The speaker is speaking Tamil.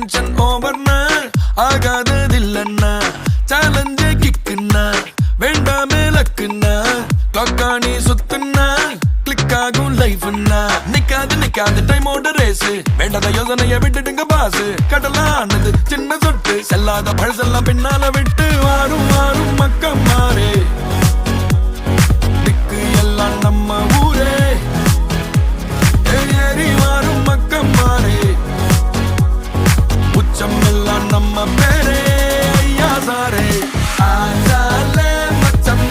டென்ஷன் ஓவர்னா ஆகாததில்லன்னா சேலஞ்சே கிக்குன்னா வேண்டாமே லக்குன்னா கிளாக்கானி சுத்துன்னா கிளிக் ஆகும் லைஃப்னா நிக்காது டைமோட ரேஸ் வேண்டாத யோசனைய விட்டுடுங்க பாசு கடலானது சின்ன சொட்டு செல்லாத பழசெல்லாம் பின்னால விட்டு வாரும்